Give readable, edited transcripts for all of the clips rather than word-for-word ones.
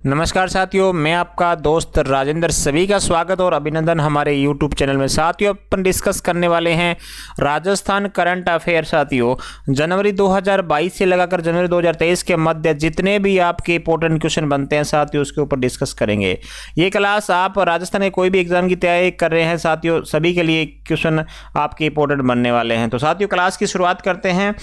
नमस्कार साथियों, मैं आपका दोस्त राजेंद्र सभी का स्वागत और अभिनंदन हमारे YouTube चैनल में। साथियों, अपन डिस्कस करने वाले हैं राजस्थान करंट अफेयर। साथियों, जनवरी 2022 से लगाकर जनवरी 2023 के मध्य जितने भी आपके इंपॉर्टेंट क्वेश्चन बनते हैं साथियों, उसके ऊपर डिस्कस करेंगे। ये क्लास आप राजस्थान के कोई भी एग्जाम की तैयारी कर रहे हैं साथियों, सभी के लिए क्वेश्चन आपके इंपॉर्टेंट बनने वाले हैं। तो साथियों, क्लास की शुरुआत करते हैं।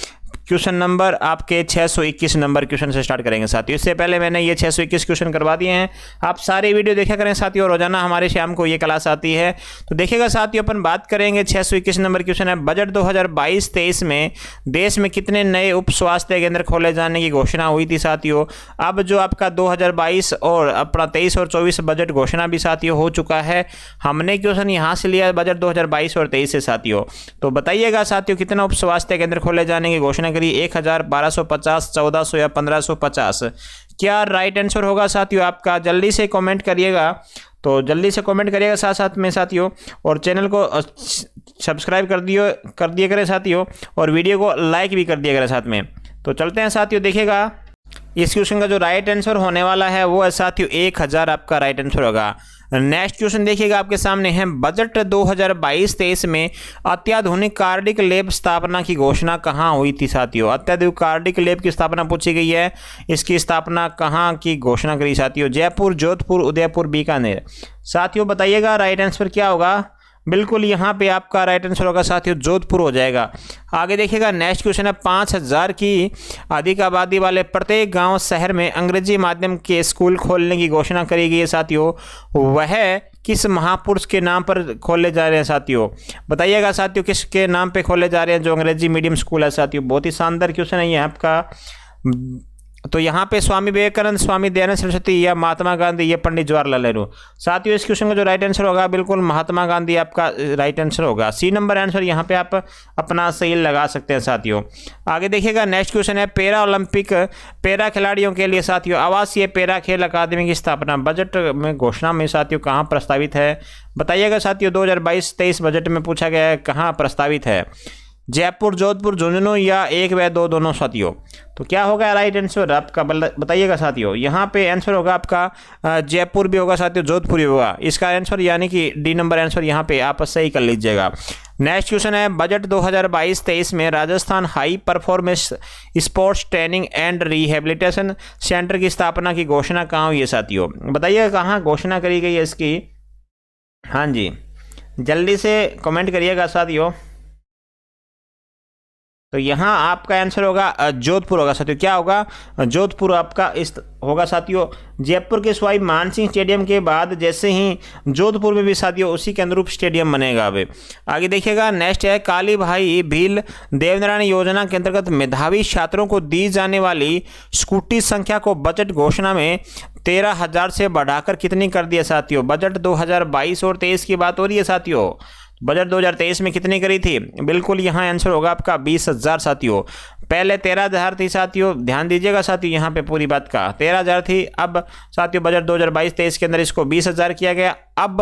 क्वेश्चन नंबर आपके 621 नंबर क्वेश्चन से स्टार्ट करेंगे साथियों। इससे पहले मैंने ये 621 क्वेश्चन करवा दिए हैं। आप सारे वीडियो देखा करें साथियों, रोजाना हमारे शाम को ये क्लास आती है तो देखिएगा साथियों। अपन बात करेंगे 621 नंबर क्वेश्चन है, बजट 2022-23 में देश में कितने नए उप स्वास्थ्य केंद्र खोले जाने की घोषणा हुई थी साथियों। अब जो आपका 2022 और अपना 23 और 24 बजट घोषणा भी साथियों हो चुका है। हमने क्वेश्चन यहाँ से लिया बजट 2022 और 23 से साथियों। तो बताइएगा साथियों, कितना उप स्वास्थ्य केंद्र खोले जाने की घोषणा करी? 1000, 1250, 1400 या 1550? क्या राइट आंसर होगा साथियों आपका? जल्दी से कमेंट करिएगा। तो जल्दी से कमेंट करिएगा साथ साथ में साथियों, और चैनल को सब्सक्राइब कर दिए करें साथियों, और वीडियो को लाइक भी कर दिया करें साथ में। तो चलते हैं साथियों, देखिएगा इस क्वेश्चन का जो राइट आंसर होने वाला है वो है साथियों 1000 आपका राइट आंसर होगा। नेक्स्ट क्वेश्चन देखिएगा आपके सामने है, बजट 2022-23 में अत्याधुनिक कार्डिक लैब स्थापना की घोषणा कहाँ हुई थी साथियों। अत्याधुनिक कार्डिक लैब की स्थापना पूछी गई है। इसकी स्थापना कहाँ की घोषणा करी साथियों? जयपुर, जोधपुर, उदयपुर, बीकानेर। साथियों बताइएगा राइट आंसर क्या होगा। बिल्कुल यहाँ पे आपका राइट आंसर होगा साथियों जोधपुर हो जाएगा। आगे देखिएगा नेक्स्ट क्वेश्चन है, 5000 की अधिक आबादी वाले प्रत्येक गांव शहर में अंग्रेजी माध्यम के स्कूल खोलने की घोषणा करी गई है साथियों। वह किस महापुरुष के नाम पर खोले जा रहे हैं साथियों? बताइएगा साथियों, किसके नाम पे खोले जा रहे हैं जो अंग्रेजी मीडियम स्कूल है साथियों। बहुत ही शानदार क्वेश्चन है ये आपका। तो यहाँ पे स्वामी विवेकानंद, स्वामी दयानंद सरस्वती या महात्मा गांधी या पंडित जवाहरलाल नेहरू। साथियों इस क्वेश्चन का जो राइट आंसर होगा बिल्कुल महात्मा गांधी आपका राइट आंसर होगा। सी नंबर आंसर यहाँ पे आप अपना सही लगा सकते हैं साथियों। आगे देखिएगा नेक्स्ट क्वेश्चन है, पैरा ओलंपिक पैरा खिलाड़ियों के लिए साथियों आवासीय पैरा खेल अकादमी की स्थापना बजट में घोषणा में साथियों कहाँ प्रस्तावित है? बताइएगा साथियों, 2022-23 बजट में पूछा गया है कहाँ प्रस्तावित है? जयपुर, जोधपुर, झुंझुनू या 1 व 2 दोनों साथियों। तो क्या होगा राइट आंसर आपका? बताइएगा साथियों। यहाँ पे आंसर होगा आपका जयपुर भी होगा साथियों, जोधपुर भी होगा। इसका आंसर यानी कि डी नंबर आंसर यहाँ पे आप सही कर लीजिएगा। नेक्स्ट क्वेश्चन है, बजट 2022-23 में Rajasthan high performance sports training and rehabilitation centre की स्थापना की घोषणा कहाँ हुई है साथियों? बताइएगा कहाँ घोषणा करी गई है इसकी। हाँ जी, जल्दी से कमेंट करिएगा साथियों। तो यहाँ आपका आंसर होगा जोधपुर होगा साथियों। क्या होगा? जोधपुर आपका इस होगा साथियों। जयपुर के सवाई मानसिंह स्टेडियम के बाद जैसे ही जोधपुर में भी साथियों उसी के अनुरूप स्टेडियम बनेगा। अब आगे देखिएगा नेक्स्ट है, काली भाई भील देवनारायण योजना के अंतर्गत मेधावी छात्रों को दी जाने वाली स्कूटी संख्या को बजट घोषणा में 13,000 से बढ़ाकर कितनी कर दिया साथियों? बजट 2022 और 23 की बात हो रही है साथियों। बजट 2023 में कितनी करी थी? बिल्कुल यहाँ आंसर होगा आपका 20,000 साथियों। पहले 13,000 थी साथियों, ध्यान दीजिएगा साथियों यहाँ पे पूरी बात का। 13,000 थी, अब साथियों बजट 2022-23 के अंदर इसको 20,000 किया गया। अब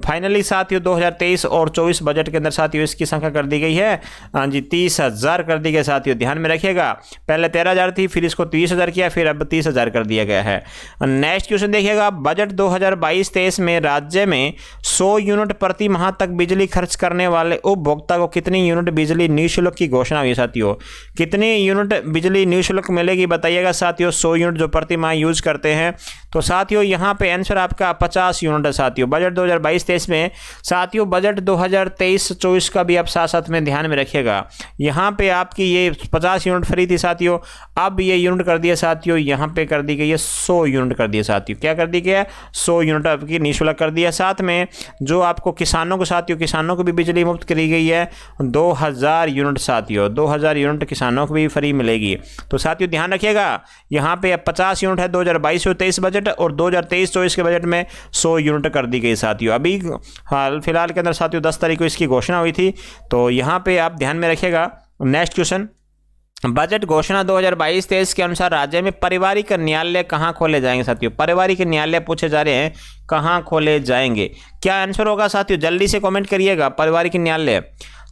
फाइनली साथियों 2023 और 24 बजट के अंदर साथियों इसकी संख्या कर दी गई है, हाँ जी 30,000 कर दी गई साथियों। ध्यान में रखिएगा, पहले 13,000 थी, फिर इसको 30,000 किया, फिर अब 30,000 कर दिया गया है। नेक्स्ट क्वेश्चन देखिएगा, बजट 2022-23 में राज्य में 100 यूनिट प्रति माह तक बिजली खर्च करने वाले उपभोक्ता को कितनी यूनिट बिजली निःशुल्क की घोषणा हुई साथियों? कितनी यूनिट बिजली निःशुल्क मिलेगी? बताइएगा साथियों। 100 यूनिट जो प्रति माह यूज करते हैं। तो साथियों यहाँ पे आंसर आपका 50 यूनिट है साथियों। बजट 2022-23 में साथियों बजट 2023-24 का भी आप साथ साथ में ध्यान में रखिएगा। यहाँ पे आपकी ये 50 यूनिट फ्री थी साथियों, अब ये यूनिट कर दिया साथियों, यहाँ पे कर दी गई है 100 यूनिट कर दिया साथियों। क्या कर दी गया? 100 यूनिट आपकी निःशुल्क कर दिया। साथ में जो आपको किसानों को साथियों, किसानों को भी बिजली मुफ्त करी गई है 2000 यूनिट साथियों। 2000 यूनिट किसानों को भी फ्री मिलेगी। तो साथियों ध्यान रखिएगा, यहाँ पे 50 यूनिट है 2022 और 23 बजट, और 2023-24 के बजट में 100 यूनिट कर दी गई साथियों। अभी हाल फिलहाल के अंदर साथियों 10 तारीख को इसकी घोषणा हुई थी। तो यहाँ पे आप ध्यान में रखिएगा। नेक्स्ट क्वेश्चन, बजट घोषणा 2022-23 के अनुसार राज्य में पारिवारिक न्यायालय कहाँ खोले जाएंगे साथियों? पारिवारिक न्यायालय पूछे जा रहे हैं, कहाँ खोले जाएंगे? क्या आंसर होगा साथियों, जल्दी से कमेंट करिएगा। पारिवारिक न्यायालय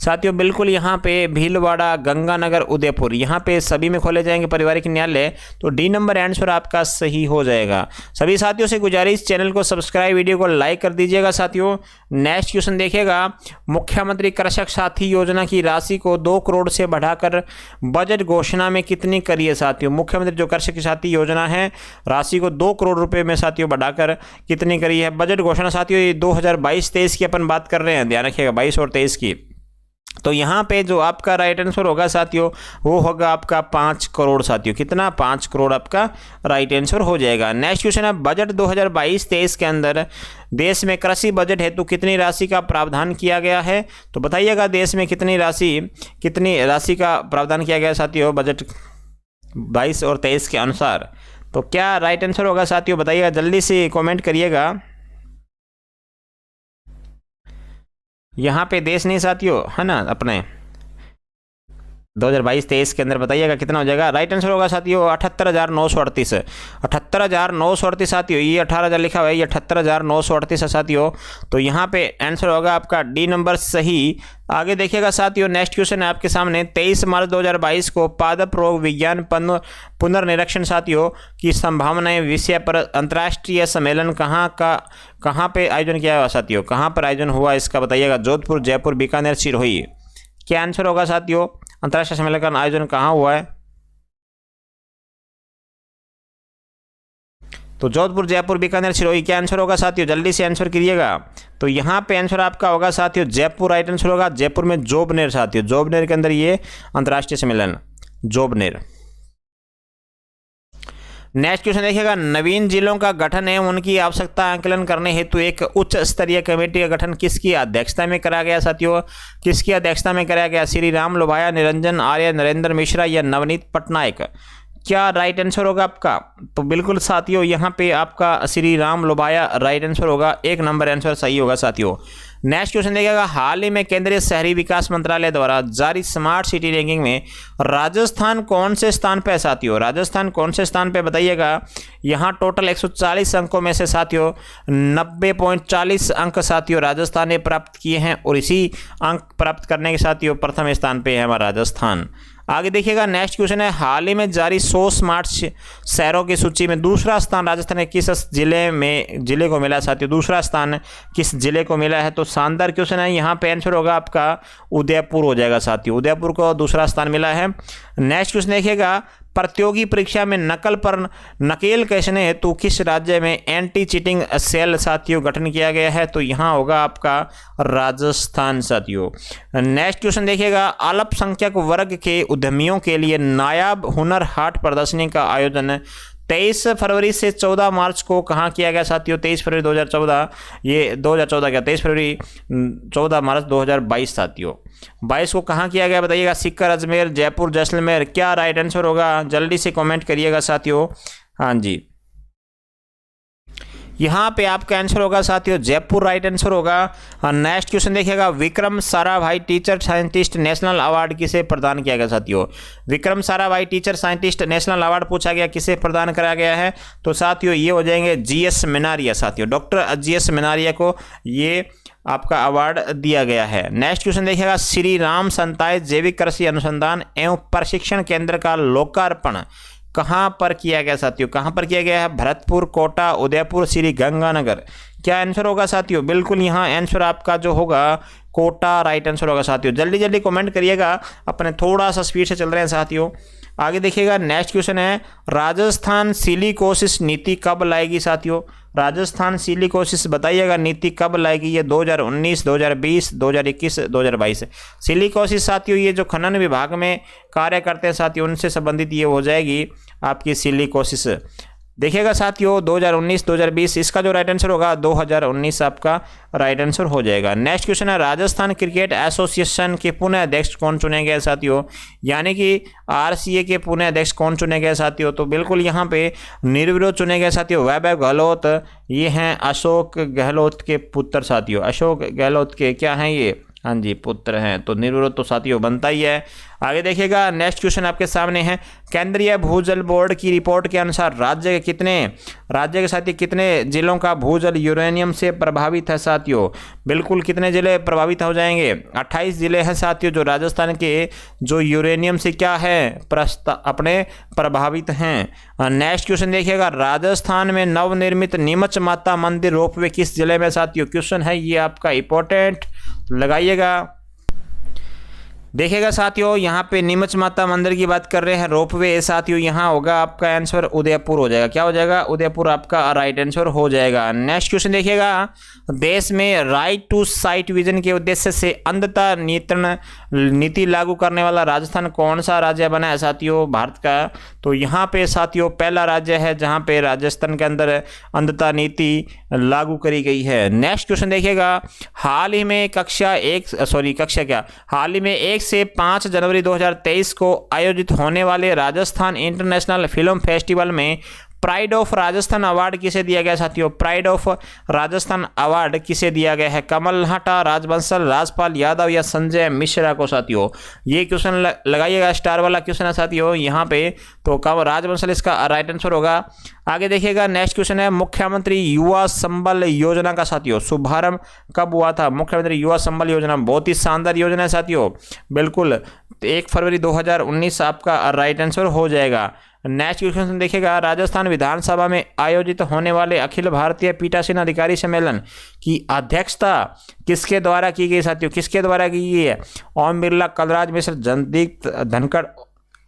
साथियों बिल्कुल यहाँ पे भीलवाड़ा, गंगानगर, उदयपुर, यहाँ पे सभी में खोले जाएंगे पारिवारिक न्यायालय। तो डी नंबर आंसर आपका सही हो जाएगा। सभी साथियों से गुजारिश, चैनल को सब्सक्राइब, वीडियो को लाइक कर दीजिएगा साथियों। नेक्स्ट क्वेश्चन देखिएगा, मुख्यमंत्री कृषक साथी योजना की राशि को 2 करोड़ से बढ़ाकर बजट घोषणा में कितनी करी है साथियों। मुख्यमंत्री जो कृषक साथी योजना है, राशि को 2 करोड़ रुपए में साथियों बढ़ाकर कितनी करी है बजट घोषणा साथियों। ये 2022-23 की अपन बात कर रहे हैं, ध्यान रखिएगा, 22 और 23 की। तो यहाँ पे जो आपका राइट आंसर होगा साथियों वो होगा आपका 5 करोड़ साथियों। कितना, 5 करोड़ आपका राइट आंसर हो जाएगा। नेक्स्ट क्वेश्चन है, बजट 2022-23 के अंदर देश में कृषि बजट हेतु कितनी राशि का प्रावधान किया गया है। तो बताइएगा देश में कितनी राशि का प्रावधान किया गया साथियों बजट 22 और 23 के अनुसार। तो क्या राइट आंसर होगा साथियों, बताइएगा, जल्दी से कमेंट करिएगा। यहाँ पे देश नहीं साथियों, है ना, अपने 2022-23 के अंदर बताइएगा कितना हो जाएगा। राइट आंसर होगा साथियों 78,938। 78,938 साथियों, ये 18,000 लिखा हुआ है, ये 78,938 है साथियों। तो यहाँ पे आंसर होगा आपका डी नंबर सही। आगे देखिएगा साथियों, नेक्स्ट क्वेश्चन है आपके सामने, 23 मार्च 2022 को पादप रोग विज्ञान पुनर्निरीक्षण साथियों की संभावनाएं विषय पर अंतर्राष्ट्रीय सम्मेलन कहाँ पे आयोजन किया हुआ साथियों। कहाँ पर आयोजन हुआ इसका बताइएगा। जोधपुर, जयपुर, बीकानेर, सिरोही। क्या आंसर होगा साथियों, अंतर्राष्ट्रीय सम्मेलन का आयोजन कहाँ हुआ है। तो जोधपुर, जयपुर, बीकानेर, सिरोही। क्या आंसर होगा साथियों, जल्दी से आंसर करिएगा। तो यहाँ पे आंसर आपका होगा साथियों जयपुर, राइट आंसर होगा। जयपुर में जोबनेर साथियों, जोबनेर के अंदर ये अंतर्राष्ट्रीय सम्मेलन जोबनेर। नेक्स्ट क्वेश्चन देखिएगा, नवीन जिलों का गठन एवं उनकी आवश्यकता आंकलन करने हेतु एक उच्च स्तरीय कमेटी का गठन किसकी अध्यक्षता में करा गया साथियों। किसकी अध्यक्षता में कराया गया, श्री राम लोभाया, निरंजन आर्य, नरेंद्र मिश्रा या नवनीत पटनायक। क्या राइट आंसर होगा आपका। तो बिल्कुल साथियों यहाँ पे आपका श्री राम लोभाया राइट आंसर होगा, 1 नंबर आंसर सही होगा साथियों। नेक्स्ट क्वेश्चन देखिएगा, हाल ही में केंद्रीय शहरी विकास मंत्रालय द्वारा जारी स्मार्ट सिटी रैंकिंग में राजस्थान कौन से स्थान पे है साथियों। राजस्थान कौन से स्थान पे बताइएगा। यहाँ टोटल 140 अंकों में से साथियों 90.40 अंक साथियों राजस्थान ने प्राप्त किए हैं, और इसी अंक प्राप्त करने के साथियों प्रथम स्थान पे है हमारा राजस्थान। आगे देखिएगा, नेक्स्ट क्वेश्चन है, हाल ही में जारी 100 स्मार्ट शहरों की सूची में दूसरा स्थान राजस्थान के किस जिले को मिला साथियों। दूसरा स्थान किस जिले को मिला है। तो शानदार क्वेश्चन है, यहाँ पे आंसर होगा आपका उदयपुर हो जाएगा साथियों। उदयपुर को दूसरा स्थान मिला है। नेक्स्ट क्वेश्चन देखिएगा, प्रतियोगी परीक्षा में नकल पर नकेल कसने हेतु किस राज्य में एंटी चीटिंग सेल साथियों गठन किया गया है। तो यहाँ होगा आपका राजस्थान साथियों। नेक्स्ट क्वेश्चन देखिएगा, अल्पसंख्यक वर्ग के उद्यमियों के लिए नायाब हुनर हाट प्रदर्शनी का आयोजन 23 फरवरी से 14 मार्च को कहाँ किया गया साथियों। 23 फरवरी 2014, ये 2014 क्या, 23 फरवरी 14 मार्च 2022 साथियों। 22 को कहाँ किया गया बताइएगा। सीकर, अजमेर, जयपुर, जैसलमेर। क्या राइट आंसर होगा, जल्दी से कमेंट करिएगा साथियों। हाँ जी, यहाँ पे आपका आंसर होगा साथियों जयपुर, राइट आंसर होगा। नेक्स्ट क्वेश्चन देखिएगा, Vikram Sarabhai teacher scientist national award किसे प्रदान किया गया साथियों। Vikram Sarabhai teacher scientist national award पूछा गया, किसे प्रदान कराया गया है। तो साथियों ये हो जाएंगे GS मनारिया साथियों, डॉक्टर GS मनारिया को ये आपका अवार्ड दिया गया है। नेक्स्ट क्वेश्चन देखिएगा, श्री राम संताय जैविक कृषि अनुसंधान एवं प्रशिक्षण केंद्र का लोकार्पण कहाँ पर किया गया साथियों। कहाँ पर किया गया है, भरतपुर, कोटा, उदयपुर, श्री गंगानगर। क्या आंसर होगा साथियों, बिल्कुल यहाँ आंसर आपका जो होगा कोटा राइट आंसर होगा साथियों। जल्दी जल्दी कमेंट करिएगा, अपने थोड़ा सा स्पीड से चल रहे हैं साथियों। आगे देखिएगा, नेक्स्ट क्वेश्चन है, राजस्थान सिलिकोसिस नीति कब लाएगी साथियों। राजस्थान सिलिकोसिस बताइएगा नीति कब लाएगी। ये 2019, 2020, 2021, 2022। सिलिकोसिस साथियों ये जो खनन विभाग में कार्य करते हैं साथियों उनसे संबंधित ये हो जाएगी आपकी सिलिकोसिस। देखिएगा साथियों 2019, 2020, इसका जो राइट आंसर होगा 2019 आपका राइट आंसर हो जाएगा। नेक्स्ट क्वेश्चन है, राजस्थान क्रिकेट एसोसिएशन के पुनः अध्यक्ष कौन चुने गए साथियों, यानी कि RCA के पुनः अध्यक्ष कौन चुने गए साथियों। तो बिल्कुल यहाँ पे निर्विरोध चुने गए साथियों वैभव गहलोत। ये हैं अशोक गहलोत के पुत्र साथियों, अशोक गहलोत के क्या हैं ये हाँ जी पुत्र हैं, तो निर्विरोध तो साथियों बनता ही है। आगे देखिएगा नेक्स्ट क्वेश्चन आपके सामने है, केंद्रीय भूजल बोर्ड की रिपोर्ट के अनुसार राज्य के साथियों कितने जिलों का भूजल यूरेनियम से प्रभावित है साथियों? बिल्कुल कितने जिले प्रभावित हो जाएंगे? 28 जिले हैं साथियों जो राजस्थान के जो यूरेनियम से क्या है अपने प्रभावित हैं। नेक्स्ट क्वेश्चन देखिएगा, राजस्थान में नवनिर्मित नीमच माता मंदिर रोपवे किस जिले में साथियों? क्वेश्चन है ये आपका इंपॉर्टेंट, लगाइएगा। देखिएगा साथियों यहाँ पे नीमच माता मंदिर की बात कर रहे हैं, रोपवे साथियों यहाँ होगा आपका आंसर उदयपुर हो जाएगा। क्या हो जाएगा? उदयपुर आपका राइट आंसर हो जाएगा। नेक्स्ट क्वेश्चन देखिएगा, देश में राइट टू साइट विजन के उद्देश्य से अंधता नियंत्रण नीति लागू करने वाला राजस्थान कौन सा राज्य बना है साथियों भारत का? तो यहाँ पे साथियों पहला राज्य है जहाँ पे राजस्थान के अंदर अंधता नीति लागू करी गई है। नेक्स्ट क्वेश्चन देखिएगा, हाल ही में हाल ही में 1 से 5 जनवरी 2023 को आयोजित होने वाले राजस्थान इंटरनेशनल फिल्म फेस्टिवल में प्राइड ऑफ राजस्थान अवार्ड किसे दिया गया साथियों? प्राइड ऑफ राजस्थान अवार्ड किसे दिया गया है? कमल नाहटा, राजबंसल, राजपाल यादव या संजय मिश्रा को साथियों? ये क्वेश्चन लगाइएगा, स्टार वाला क्वेश्चन है साथियों यहाँ पे, तो कब राजबंसल इसका राइट आंसर होगा। आगे देखिएगा नेक्स्ट क्वेश्चन है, मुख्यमंत्री युवा संबल योजना का साथियों शुभारंभ कब हुआ था? मुख्यमंत्री युवा संबल योजना बहुत ही शानदार योजना है साथियों, बिल्कुल 1 फरवरी 2019 आपका राइट आंसर हो जाएगा। नेक्स्ट क्वेश्चन देखिएगा, राजस्थान विधानसभा में आयोजित होने वाले अखिल भारतीय पीठासीन अधिकारी सम्मेलन की अध्यक्षता किसके द्वारा की गई साथियों? किसके द्वारा की गई है? ओम बिरला, कलराज मिश्र, जगदीप धनखड़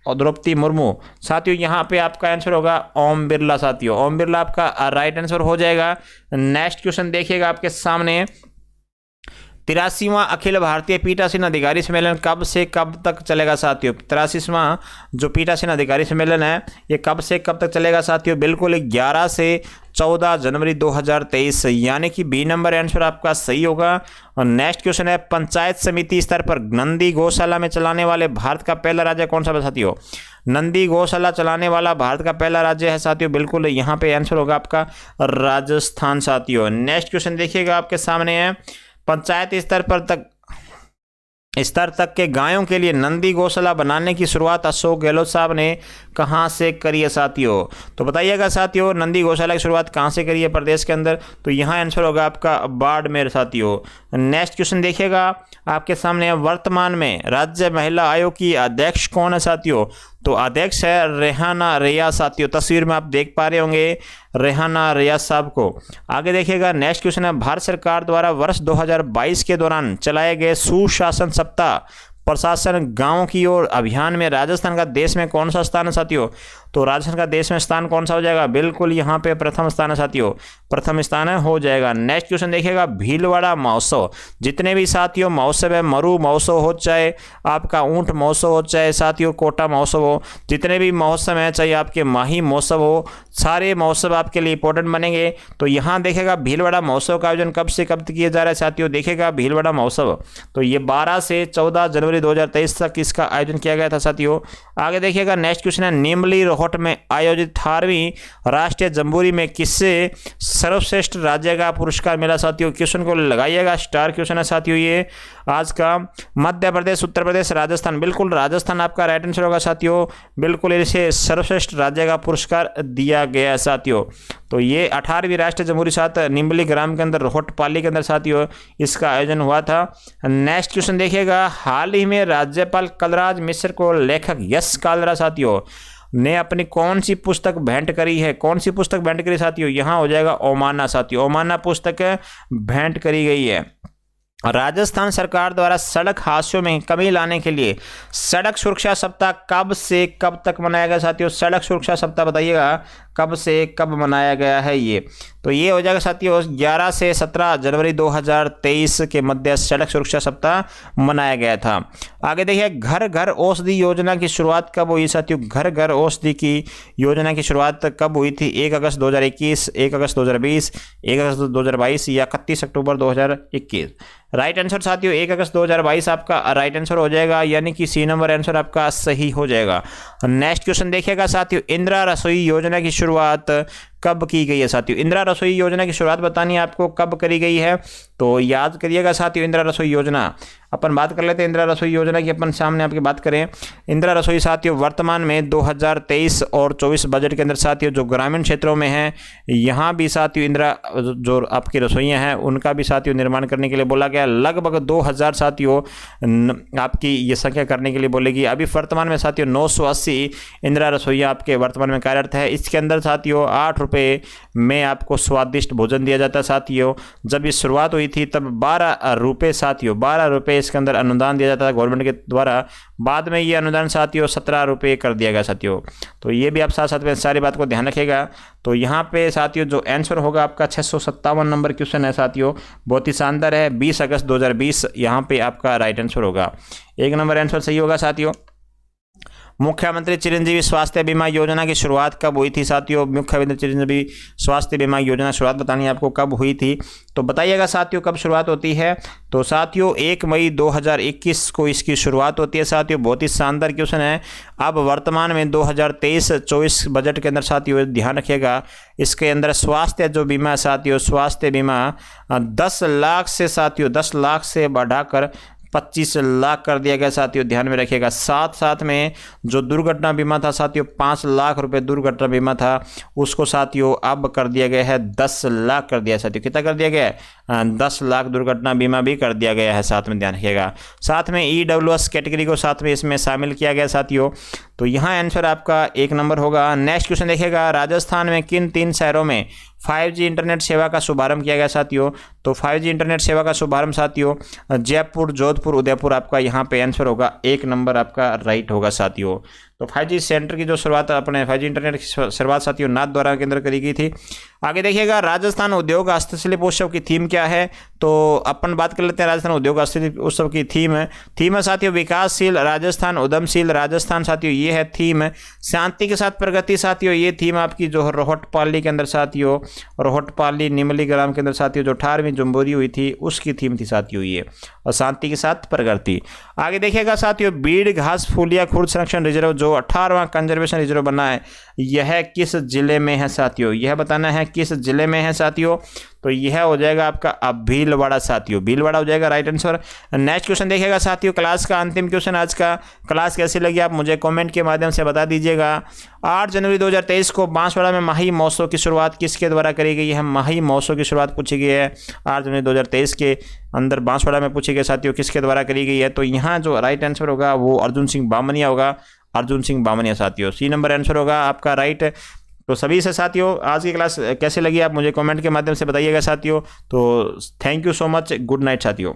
और द्रौपदी मुर्मू। साथियों यहाँ पे आपका आंसर होगा ओम बिरला साथियों, ओम बिरला आपका राइट आंसर हो जाएगा। नेक्स्ट क्वेश्चन देखिएगा आपके सामने, 83वां अखिल भारतीय पीठासीन अधिकारी सम्मेलन कब से कब तक चलेगा साथियों? 83वां जो पीठासीन अधिकारी सम्मेलन है ये कब से कब तक चलेगा साथियों? बिल्कुल 11 से 14 जनवरी 2023, यानी कि बी नंबर आंसर आपका सही होगा। और नेक्स्ट क्वेश्चन है, पंचायत समिति स्तर पर नंदी गौशाला में चलाने वाले भारत का पहला राज्य कौन सा है साथियों? नंदी गौशाला चलाने वाला भारत का पहला राज्य है साथियों, बिल्कुल यहाँ पे आंसर होगा आपका राजस्थान साथियों। नेक्स्ट क्वेश्चन देखिएगा आपके सामने है, पंचायत स्तर तक के गायों के लिए नंदी गौशाला बनाने की शुरुआत अशोक गहलोत साहब ने कहां से करी है साथियों? तो बताइएगा साथियों नंदी गौशाला की शुरुआत कहां से करी है प्रदेश के अंदर? तो यहां आंसर होगा आपका बाड़मेर साथियों। नेक्स्ट क्वेश्चन देखिएगा आपके सामने, वर्तमान में राज्य महिला आयोग की अध्यक्ष कौन है साथियों? तो अध्यक्ष है रेहाना रियाज साथियों, तस्वीर में आप देख पा रहे होंगे रेहाना रियाज साहब को। आगे देखिएगा नेक्स्ट क्वेश्चन है, भारत सरकार द्वारा वर्ष 2022 के दौरान चलाए गए सुशासन सप्ताह प्रशासन गांव की ओर अभियान में राजस्थान का देश में कौन सा स्थान है साथियों? तो राजस्थान का देश में स्थान कौन सा हो जाएगा? बिल्कुल यहाँ पे प्रथम स्थान है साथियों, प्रथम स्थान है हो जाएगा। नेक्स्ट क्वेश्चन देखिएगा, भीलवाड़ा महोत्सव, जितने भी साथियों महोत्सव है, मरु महोत्सव हो चाहे आपका ऊंट महोत्सव हो चाहे साथियों कोटा महोत्सव हो, जितने भी महोत्सव हैं चाहे आपके माही महोत्सव हो, सारे महोत्सव आपके लिए इंपॉर्टेंट बनेंगे। तो यहाँ देखेगा भीलवाड़ा महोत्सव का आयोजन कब से कब किया जा रहा है साथियों? देखेगा भीलवाड़ा महोत्सव तो ये 12 से 14 जनवरी 2023 तक इसका आयोजन किया गया था साथियों। आगे देखिएगा नेक्स्ट क्वेश्चन है, नीमली रोहट में आयोजित 18वीं राष्ट्रीय जम्बूरी में किससे सर्वश्रेष्ठ राज्य का पुरस्कार मिला साथियों? क्वेश्चन को लगाइएगा, स्टार क्वेश्चन है साथियों ये आज का। मध्य प्रदेश, उत्तर प्रदेश, राजस्थान, बिल्कुल राजस्थान आपका राइट आंसर होगा साथियों, बिल्कुल इसे सर्वश्रेष्ठ राज्य का पुरस्कार दिया गया साथियों। तो ये 18वीं राष्ट्रीय जम्बूरी साथ निम्बली ग्राम के अंदर रोहट पाली के अंदर साथियों इसका आयोजन हुआ था। नेक्स्ट क्वेश्चन देखिएगा, हाल ही में राज्यपाल कलराज मिश्र को लेखक यश कालरा साथियों ने अपनी कौन सी पुस्तक भेंट करी है? कौन सी पुस्तक भेंट करी साथियों? यहाँ हो जाएगा ओमाना साथियों, ओमाना पुस्तक भेंट करी गई है। राजस्थान सरकार द्वारा सड़क हादसों में कमी लाने के लिए सड़क सुरक्षा सप्ताह कब से कब तक मनाया गया साथियों? सड़क सुरक्षा सप्ताह बताइएगा कब से कब मनाया गया है ये? तो ये हो जाएगा साथियों 11 से 17 जनवरी 2023 के मध्य सड़क सुरक्षा सप्ताह मनाया गया था। आगे देखिए, घर घर औषधि योजना की शुरुआत कब हुई साथियों? घर घर औषधि की योजना की शुरुआत कब हुई थी? 1 अगस्त 2021, 1 अगस्त 2020, 1 अगस्त 2022 या 31 अक्टूबर 2021? राइट आंसर साथियों 1 अगस्त 2022 आपका राइट आंसर हो जाएगा, यानी कि सी नंबर आंसर आपका सही हो जाएगा। नेक्स्ट क्वेश्चन देखिएगा साथियों, इंदिरा रसोई योजना की शुरुआत कब की गई है साथियों? इंदिरा रसोई योजना की शुरुआत बतानी है आपको कब करी गई है? तो याद करिएगा साथियों, इंदिरा रसोई योजना अपन बात कर लेते हैं इंदिरा रसोई योजना की। अपन सामने आपकी बात करें इंदिरा रसोई साथियों, वर्तमान में 2023 और 24 बजट के अंदर साथियों जो ग्रामीण क्षेत्रों में है, यहाँ भी साथियों इंदिरा जो आपकी रसोइयाँ हैं उनका भी साथियों निर्माण करने के लिए बोला गया। लगभग 2000 साथियों आपकी ये संख्या करने के लिए बोलेगी। अभी वर्तमान में साथियों 980 इंदिरा रसोइयाँ आपके वर्तमान में कार्यरत है। इसके अंदर साथियों 8 रुपये में आपको स्वादिष्ट भोजन दिया जाता है साथियों। जब ये शुरुआत हुई थी तब 12 रुपये साथियों, 12 रुपये इसके अंदर अनुदान दिया जाता था गवर्नमेंट के द्वारा। बाद में ये अनुदान साथियों 17 रुपये कर दिया गया साथियों। तो ये भी आप साथ साथ में सारी बात को ध्यान रखिएगा। तो यहाँ पे साथियों जो आंसर होगा आपका 657 नंबर क्वेश्चन है साथियों, बहुत ही शानदार है। 20 अगस्त 2020 यहाँ पे आपका राइट आंसर होगा। 1 नंबर आंसर सही होगा साथियों। मुख्यमंत्री चिरंजीवी स्वास्थ्य बीमा योजना की शुरुआत कब हुई थी साथियों? मुख्यमंत्री चिरंजीवी स्वास्थ्य बीमा योजना शुरुआत बतानी है आपको कब हुई थी, तो बताइएगा साथियों कब शुरुआत होती है। तो साथियों 1 मई 2021 को इसकी शुरुआत होती है साथियों। बहुत ही शानदार क्वेश्चन है। अब वर्तमान में 2023-24 बजट के अंदर साथियों ध्यान रखिएगा, इसके अंदर स्वास्थ्य जो बीमा है साथियों, स्वास्थ्य बीमा 10 लाख से साथियों 10 लाख से बढ़ाकर 25 लाख कर दिया गया साथियों, ध्यान में रखिएगा। साथ साथ में जो दुर्घटना बीमा था साथियों 5 लाख रुपए दुर्घटना बीमा था, उसको साथियों अब कर दिया गया है 10 लाख कर दिया है साथियों। कितना कर दिया गया है? 10 लाख दुर्घटना बीमा भी कर दिया गया है, साथ में ध्यान रखिएगा। साथ में EWS कैटेगरी को साथ में इसमें शामिल किया गया साथियों। तो यहाँ आंसर आपका 1 नंबर होगा। नेक्स्ट क्वेश्चन देखिएगा, राजस्थान में किन 3 शहरों में 5G इंटरनेट सेवा का शुभारंभ किया गया साथियों? तो 5G इंटरनेट सेवा का शुभारंभ साथियों जयपुर, जोधपुर, उदयपुर आपका यहाँ पे आंसर होगा। 1 नंबर आपका राइट होगा साथियों। तो 5G सेंटर की जो शुरुआत अपने 5G इंटरनेट की शुरुआत साथियों नाथ द्वारा के अंदर करी गई थी। आगे देखिएगा, राजस्थान उद्योग हस्तशिल्प उत्सव की थीम क्या है? तो अपन बात कर लेते हैं राजस्थान उद्योग हस्तशिल्प उत्सव की थीम है साथियों विकासशील राजस्थान, उद्यमशील राजस्थान साथियों, ये है थीम। शांति के साथ प्रगति साथियों, ये थीम आपकी जो रोहटपाली के अंदर साथियों, रोहटपाली निमली ग्राम के अंदर साथियों जो 18वीं जम्बूरी हुई थी उसकी थीम थी साथियों ये, और शांति के साथ प्रगति। आगे देखिएगा साथियों, बीड़ घास फूलिया खुर्द संरक्षण रिजर्व जो 18वां कंजर्वेशन रिजर्व बना है, यह किस जिले में है साथियों? यह बताना है किस जिले में है साथियों। तो यह हो जाएगा आपका भीलवाड़ा साथियों, भीलवाड़ा हो जाएगा राइट आंसर। नेक्स्ट क्वेश्चन देखिएगा साथियों, क्लास का अंतिम क्वेश्चन आज का। क्लास कैसी लगी आप मुझे कमेंट के माध्यम से बता दीजिएगा। 8 जनवरी 2023 को बांसवाड़ा में माही महोत्सव की शुरुआत किसके द्वारा करी गई है? माही महोत्सव की शुरुआत पूछी गई है 8 जनवरी 2023 के अंदर बांसवाड़ा में पूछी गई साथियों, किसके द्वारा करी गई है? तो यहाँ जो राइट आंसर होगा वो अर्जुन सिंह बामनिया होगा, अर्जुन सिंह बामनिया साथियों। C नंबर आंसर होगा आपका राइट। तो सभी से साथियों आज की क्लास कैसे लगी आप मुझे कमेंट के माध्यम से बताइएगा साथियों। तो thank you so much, good night साथियों।